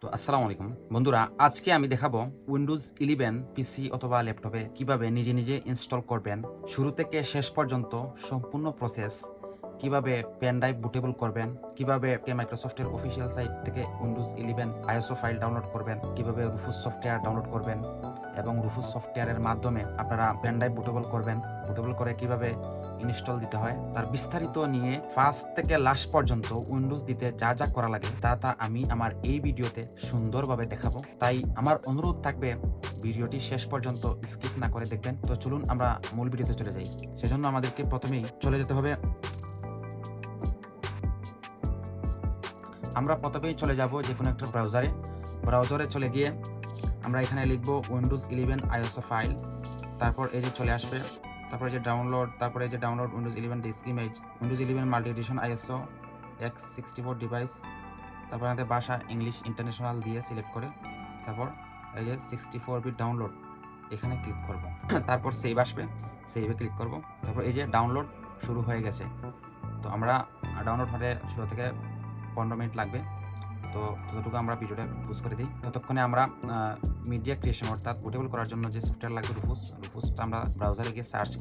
তো আসসালামু আলাইকুম বন্ধুরা, আজকে আমি দেখাবো উইন্ডোজ 11 পিসি অথবা ল্যাপটপে কিভাবে নিজে নিজে ইনস্টল করবেন। শুরু থেকে শেষ পর্যন্ত সম্পূর্ণ প্রসেস, কিভাবে পেন ড্রাইভ বুটেবল করবেন, কিভাবে মাইক্রোসফটের অফিসিয়াল সাইট থেকে উইন্ডোজ 11 আইএসও ফাইল ডাউনলোড করবেন, কিভাবে রুফুস সফটওয়্যার ডাউনলোড করবেন এবং রুফুস সফটওয়্যারের মাধ্যমে আপনারা পেন ড্রাইভ বুটেবল করবেন, বুটেবল করে কিভাবে ইনস্টল দিতে হয় তার বিস্তারিত নিয়ে ফার্স্ট থেকে লাস্ট পর্যন্ত উইন্ডোজ দিতে যা যা করা লাগে তা আমি আমার এই ভিডিওতে সুন্দরভাবে দেখাবো। তাই আমার অনুরোধ থাকবে ভিডিওটি শেষ পর্যন্ত স্কিপ না করে দেখবেন। তো চলুন আমরা মূল ভিডিওতে চলে যাই। সেজন্য আমাদেরকে প্রথমেই চলে যেতে হবে, আমরা প্রথমেই চলে যাব যে কোনো একটা ব্রাউজারে চলে গিয়ে আমরা এখানে লিখব উইন্ডোজ 11 আইএসও ফাইল, তারপর এই যে চলে আসবে, তারপরে যে ডাউনলোড, তারপরে যে download Windows 11 disk image, Windows 11 multi edition ISO x64 device, তারপর আমাদের ভাষা ইংলিশ ইন্টারন্যাশনাল দিয়ে সিলেক্ট করে তারপর এই যে 64 বিট ডাউনলোড এখানে ক্লিক করব। তারপর সেভ আসবে, সেভে ক্লিক করব। তারপর এই যে ডাউনলোড শুরু হয়ে গেছে। তো আমরা ডাউনলোড হতে শুরু থেকে 15 মিনিট লাগবে। তো ততটুকু আমরা ভিডিওটা পুশ করে দিই। ততক্ষণে আমরা মিডিয়া ক্রিয়েশন অর্থাৎ বুটেবল করার জন্য যে সফটওয়্যার লাগবে রুফুসটা আমরা ব্রাউজারে গিয়ে সার্চ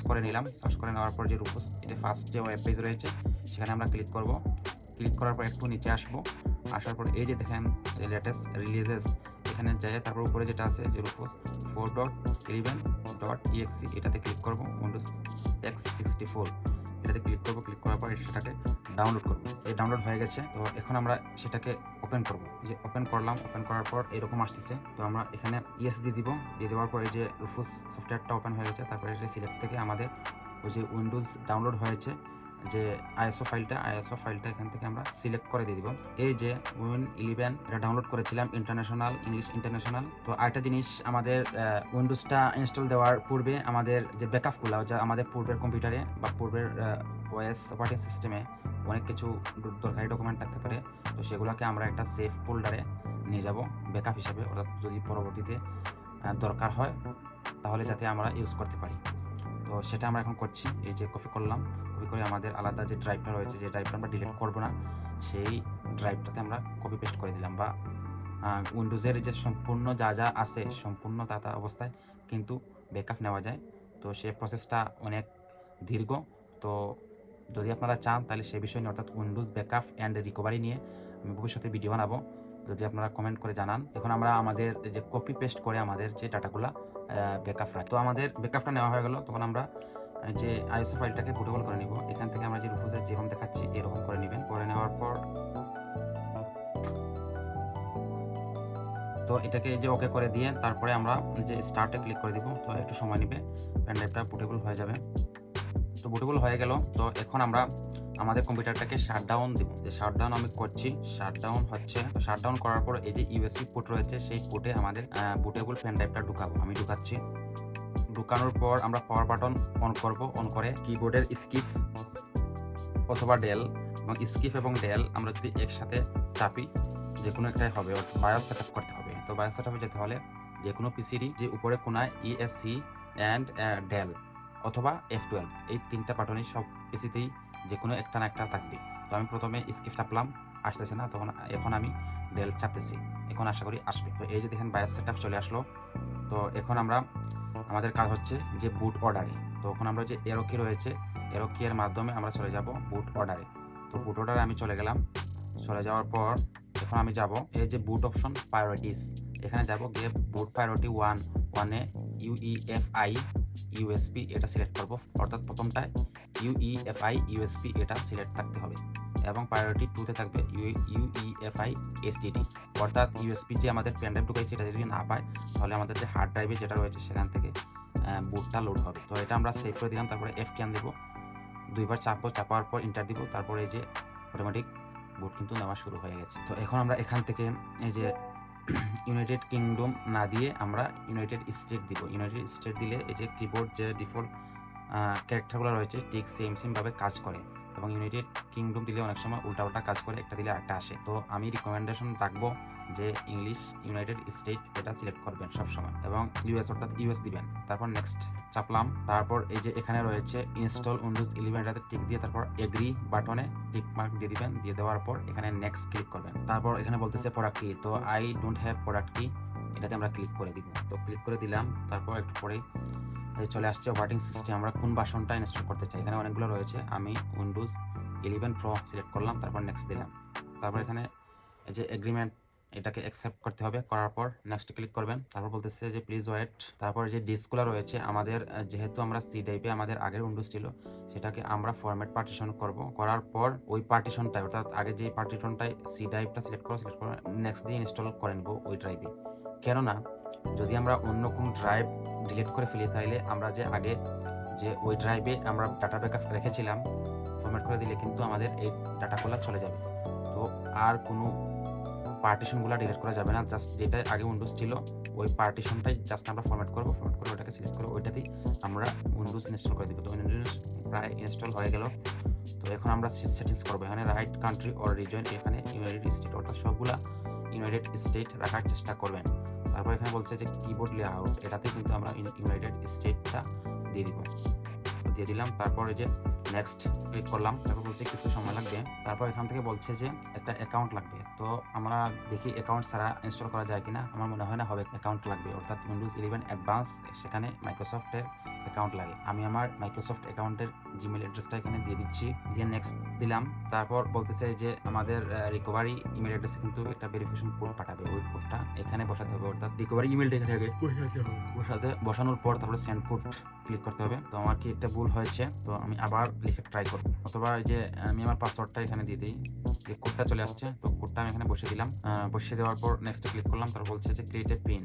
করে নিলাম। সার্চ করে নেওয়ার পর যে রুফুস, এটা ফার্স্ট যে ওয়েব পেজ রয়েছে সেখানে আমরা ক্লিক করব। ক্লিক করার পর একটু নিচে আসার পর এই যে দেখেন লেটেস্ট রিলিজেস, এখানে যাই, তারপর উপরে যেটা আছে যে রুফুস 4.11.exe এটাতে ক্লিক করব। উইন্ডোজ x64 এটাতে ক্লিক করব। ক্লিক করার পর সেটাকে ডাউনলোড করব। এই ডাউনলোড হয়ে গেছে। তো এখন আমরা সেটাকে ওপেন করব। এই যে ওপেন করলাম, ওপেন করার পর এরকম আসতেছে। তো আমরা এখানে ইয়েস দিয়ে দিব। দিয়ে দেওয়ার পর এই যে রুফুস সফটওয়্যারটা ওপেন হয়ে গেছে। তারপরে এটা সিলেক্ট থেকে আমাদের ওই যে উইন্ডোজ ডাউনলোড হয়েছে যে আইএসও ফাইলটা এখান থেকে আমরা সিলেক্ট করে দিয়ে দিব। এই যে উইন 11 এটা ডাউনলোড করেছিলাম ইংলিশ ইন্টারন্যাশনাল। তো আরেকটা জিনিস, আমাদের উইন্ডোজটা ইনস্টল দেওয়ার পূর্বে আমাদের যে ব্যাকআপগুলো, যা আমাদের পূর্বের কম্পিউটারে বা পূর্বের ওএস অপারেটিং সিস্টেমে অনেক কিছু দরকারি ডকুমেন্ট থাকতে পারে। তো সেগুলোকে আমরা একটা সেফ ফোল্ডারে নিয়ে যাব ব্যাকআপ হিসেবে, অর্থাৎ যদি পরবর্তীতে দরকার হয় তাহলে যাতে আমরা ইউজ করতে পারি। তো সেটা আমরা এখন করছি। এই যে কপি করলাম, কপি করে আমাদের আলাদা যে ড্রাইভটা রয়েছে, যে ড্রাইভটা আমরা ডিলিট করব না, সেই ড্রাইভটাতে আমরা কপি পেস্ট করে দিলাম। বা উইন্ডোজের যে সম্পূর্ণ যা যা আছে সম্পূর্ণ তা অবস্থায় কিন্তু ব্যাকআপ নেওয়া যায়। তো সেই প্রসেসটা অনেক দীর্ঘ। তো যদি আপনারা চান তাহলে সেই বিষয় নিয়ে, অর্থাৎ উইন্ডোজ ব্যাকআপ অ্যান্ড রিকভারি নিয়ে আমি ভবিষ্যতে ভিডিও বানাবো, যদি আপনারা কমেন্ট করে জানান। এখন আমরা আমাদের যে কপি পেস্ট করে আমাদের যে ডাটাগুলো ব্যাকআপ রাখি। তো আমাদের ব্যাকআপটা নেওয়া হয়ে গেল। তখন আমরা যে আইএসও ফাইলটাকে বুটেবল করে নিব। এখান থেকে আমরা যে রুফুসে যেরকম দেখাচ্ছি এরকম করে নেবেন। করে নেওয়ার পর তো এটাকে যে ওকে করে দিয়ে তারপরে আমরা যে স্টার্টে ক্লিক করে দিব। তো একটু সময় নেবে, পেন ড্রাইভটা বুটেবল হয়ে যাবে। তো বুটেবল হয়ে গেল। তো এখন আমরা আমাদের কম্পিউটারটাকে শাটডাউন দিব। যে শাটডাউন আমি করছি, শাটডাউন হচ্ছে। তো শাটডাউন করার পর এই যে ইউএসবি পোর্ট রয়েছে সেই পোর্টে আমাদের বুটেবল পেন ড্রাইভটা ঢুকাবো। আমি ঢুকাচ্ছি। ঢুকানোর পর আমরা পাওয়ার বাটন অন করব। অন করে কিবোর্ডের স্কিপ অথবা ডেল, এবং স্কিপ এবং ডেল আমরা যদি একসাথে চাপি যে কোনো একটাই হবে, বায়োস সেট আপ করতে হবে। তো বায়োস সেট আপে যেতে হলে যে কোনো পিসিরই যে উপরে কোনায় ইএসসি অ্যান্ড ডেল অথবা F12 এই তিনটা বাটনই সব পিসিতেই যে কোনো একটা না একটা থাকবে। তো আমি প্রথমে স্কিপ চাপলাম, আসতেছে না, তখন এখন আমি ডেল চাপতেছি, এখন আশা করি আসবে। তো এই যে দেখেন বায়োস সেট আপ চলে আসলো। তো এখন আমরা আমাদের কাজ হচ্ছে যে বুট অর্ডারে। তো এখন আমরা যে এরো কি রয়েছে, এরো কি এর মাধ্যমে আমরা চলে যাব বুট অর্ডারে। তো বুট অর্ডারে আমি চলে গেলাম। চলে যাওয়ার পর এখন আমি যাব এই যে বুট অপশন প্রায়োরিটিস, এখানে যাব গিয়ে বুট প্রায়োরিটি 1-1-এ UEFI USB এটা সিলেক্ট করব। অর্থাৎ প্রথমটায় UEFI USB এটা সিলেক্ট থাকতে হবে, এবং প্রায়োরিটি 2তে থাকবে UEFI STD। অর্থাৎ USB যে আমাদের পেন ড্রাইভ ঢুকাইছি এটা যদি না পায় তাহলে আমাদের যে হার্ড ড্রাইভে যেটা রয়েছে সেখান থেকে বুটটা লোড হবে। তো এটা আমরা সেভ করে দিলাম। তারপরে F10 দেবো, দুইবার চাপবো, চাপার পর এন্টার দিব। তারপরে এই যে অটোমেটিক বুট কিন্তু নেওয়া শুরু হয়ে গেছে। তো এখন আমরা এখান থেকে এই যে ইউনাইটেড কিংডম না দিয়ে আমরা ইউনাইটেড স্টেট দিব। ইউনাইটেড স্টেট দিলে এই যে কিবোর্ড যে ডিফল্ট ক্যারেক্টারগুলো রয়েছে ঠিক সেমভাবে কাজ করে। তো এবং ইউনাইটেড কিংডম দিলে অনেক সময় উল্টাপাল্টা কাজ করে, একটা দিলে আরেকটা আসে। তো আমি রিকমেন্ডেশন রাখবো যে ইংলিশ ইউনাইটেড স্টেট এটা সিলেক্ট করবেন সবসময়, এবং ইউএস অর্থাৎ ইউএস দিবেন। তারপর নেক্সট চাপলাম। তারপর এই যে এখানে রয়েছে ইনস্টল উইন্ডোজ 11, এটাতে টিক দিয়ে তারপর এগ্রি বাটনে টিক মার্ক দিয়ে দিবেন। দিয়ে দেওয়ার পর এখানে নেক্সট ক্লিক করবেন। তারপর এখানে বলতেছে প্রোডাক্ট কি, তো আই ডোন্ট হ্যাভ প্রোডাক্ট কি, এটাতে আমরা ক্লিক করে দিব। তো ক্লিক করে দিলাম। তারপর একটু পরেই চলে আসছে অপারেটিং সিস্টেম, আমরা কোন ভার্সনটা ইনস্টল করতে চাই। এখানে অনেকগুলো রয়েছে, আমি উইন্ডোজ 11 প্রো সিলেক্ট করলাম, তারপর নেক্সট দিলাম। তারপর এখানে এই যে এগ্রিমেন্ট, এটাকে অ্যাকসেপ্ট করতে হবে। করার পর নেক্সট ক্লিক করবেন। তারপর বলতেছে যে প্লিজ ওয়েট। তারপর যে ডিস্কগুলো রয়েছে আমাদের, যেহেতু আমরা সি টাইপে আমাদের আগের উইন্ডোজ ছিল, সেটাকে আমরা ফরম্যাট পার্টিশন করব। করার পর ওই পার্টিশনটাই, অর্থাৎ আগে যে পার্টিশনটাই সি ড্রাইভটা সিলেক্ট করে নেক্সট দিয়ে ইনস্টল করে নেব ওই ড্রাইভে। কেননা যদি আমরা অন্য কোন ড্রাইভ ডিলিট করে ফেলি, তাইলে আমরা যে আগে যে ওই ড্রাইভে আমরা ডাটা ব্যাকআপ রেখেছিলাম, ফরম্যাট করে দিলে কিন্তু আমাদের এই ডাটাগুলো চলে যাবে। তো আর কোনো পার্টিশনগুলো ডিলিট করা যাবে না, জাস্ট যেটা আগে উইন্ডোজ ছিল ওই পার্টিশনটাই জাস্ট আমরা ফরম্যাট করবো। ফরম্যাট করে ওটাকে সিলেক্ট করে ওইটাতেই আমরা উইন্ডোজ ইনস্টল করে দেবো। তো উইন্ডোজ প্রায় ইনস্টল হয়ে গেল। তো এখন আমরা সেটিংস করবো। এখানে রাইট কান্ট্রি অর রিজন, এখানে ইউনাইটেড স্টেট, অর্থাৎ সবগুলা ইউনাইটেড স্টেট রাখার চেষ্টা করবেন। তারপর এখানে বলছে যে কিবোর্ড লেআউট, এটাতে কিন্তু আমরা ইউনাইটেড স্টেটটা দিয়ে দিব। দিয়ে দিলাম। তারপর এই যে নেক্সট ক্লিক করলাম। তারপর বলছে কিছু সময় লাগবে। তারপর এখান থেকে বলছে যে একটা অ্যাকাউন্ট লাগবে। তো আমরা দেখি অ্যাকাউন্ট ছাড়া ইনস্টল করা যায় কিনা। আমার মনে হয় না হবে, অ্যাকাউন্ট লাগবে, অর্থাৎ উইন্ডোজ 11 অ্যাডভান্স, সেখানে মাইক্রোসফটের অ্যাকাউন্ট লাগে। আমি আমার মাইক্রোসফট অ্যাকাউন্টের জিমেল অ্যাড্রেসটা এখানে দিয়ে দিচ্ছি, দিয়ে নেক্সট দিলাম। তারপর বলতেছে যে আমাদের রিকভারি ইমেল অ্যাড্রেসে কিন্তু একটা ভেরিফিকেশন কোড পাঠাবে, ওই কোডটা এখানে বসাতে হবে, অর্থাৎ রিকভারি ইমেলটা এখানে আগে বসানোর পর তারপরে সেন্ড কোড ক্লিক করতে হবে। তো আমার কি একটা ভুল হয়েছে, তো আমি আবার লিখে ট্রাই করব, অথবা এই যে আমি আমার পাসওয়ার্ডটা এখানে দিয়ে দিই। যে কোডটা চলে আসছে, তো কোডটা আমি এখানে বসিয়ে দিলাম। বসিয়ে দেওয়ার পর নেক্সটে ক্লিক করলাম। তারপর বলছে যে ক্রিয়েট এ পিন,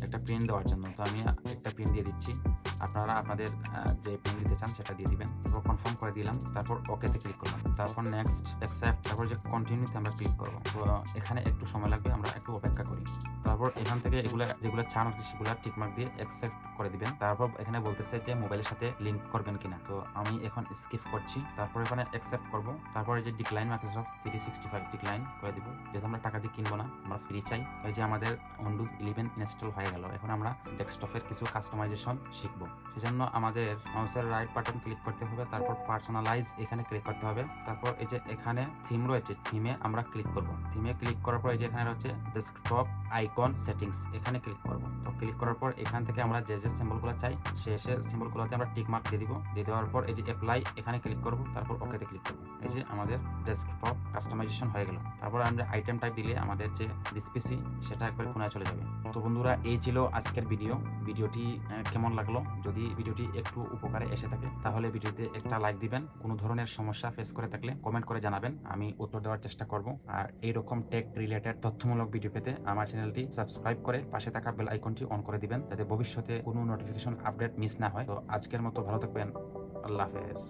একটা পিন দেওয়ার জন্য। তো আমি একটা পিন দিয়ে দিচ্ছি, আপনারা আপনাদের যে পিন দিতে চান সেটা দিয়ে দিবেন। তারপর কনফার্ম করে দিলাম। তারপর ওকেতে ক্লিক করলাম। তারপর নেক্সট অ্যাকসেপ্ট, তারপর যে কন্টিনিউতে আমরা ক্লিক করব। তো এখানে একটু সময় লাগবে, আমরা একটু অপেক্ষা করি। তারপর এখান থেকে এগুলা যেগুলো চান আর কি সেগুলো টিকমার্ক দিয়ে অ্যাকসেপ্ট করে দিবেন। তারপর এখানে বলতেছে যে মোবাইলের সাথে লিঙ্ক করবেন কিনা, তো আমি এখন স্কিপ করছি। তারপর এখানে অ্যাকসেপ্ট করব। তারপর এই যে ডিক্লাইন মাইক্রোসফট 365 ডিক্লাইন করে দিব, যেহেতু আমরা টাকা দিয়ে কিনবো না, আমরা ফ্রি চাই। এই যে আমাদের উইন্ডোজ 11 ইনস্টল হয়ে গেল। এখন আমরা ডেস্কটপের কিছু কাস্টমাইজেশন শিখবো। সেজন্য আমাদের মাউসের রাইট বাটন ক্লিক করতে হবে, তারপর পার্সোনালাইজ এখানে ক্লিক করতে হবে। তারপর এই যে এখানে থিম রয়েছে, থিমে আমরা ক্লিক করব। থিমে ক্লিক করার পর এই যে এখানে রয়েছে ডেস্কটপ আইকন সেটিংস, এখানে ক্লিক করব। তো ক্লিক করার পর এখান থেকে আমরা যে যে সিম্বলগুলো চাই সে সিম্বলগুলোতে আমরা টিক মার্ক দিয়ে দিব। দিয়ে দেওয়ার পর এই যে অ্যাপ্লাই এখানে ক্লিক করব, তারপর ওকেতে ক্লিক করব। এই যে আমাদের ডেস্কটপ কাস্টমাইজেশন হয়ে গেল। তারপর আমরা আইটেম টাইপ দিলে আমাদের যে ডিসপিসি সেটা একবার কোনায় চলে যাবে। তো বন্ধুরা, এই ছিল আজকের ভিডিওটি কেমন লাগলো? যদি ভিডিওটি একটু উপকারে এসে থাকে তাহলে ভিডিওতে একটা লাইক দিবেন। কোনো ধরনের সমস্যা ফেস করে থাকলে কমেন্ট করে জানাবেন, আমি উত্তর দেওয়ার চেষ্টা করব। আর এইরকম টেক রিলেটেড তথ্যমূলক ভিডিও পেতে আমার চ্যানেলটি সাবস্ক্রাইব করে পাশে থাকা বেল আইকনটি অন করে দিবেন, যাতে ভবিষ্যতে কোনো নোটিফিকেশন আপডেট মিস না হয়। তো আজকের মতো ভালো থাকবেন, আল্লাহ হাফেজ।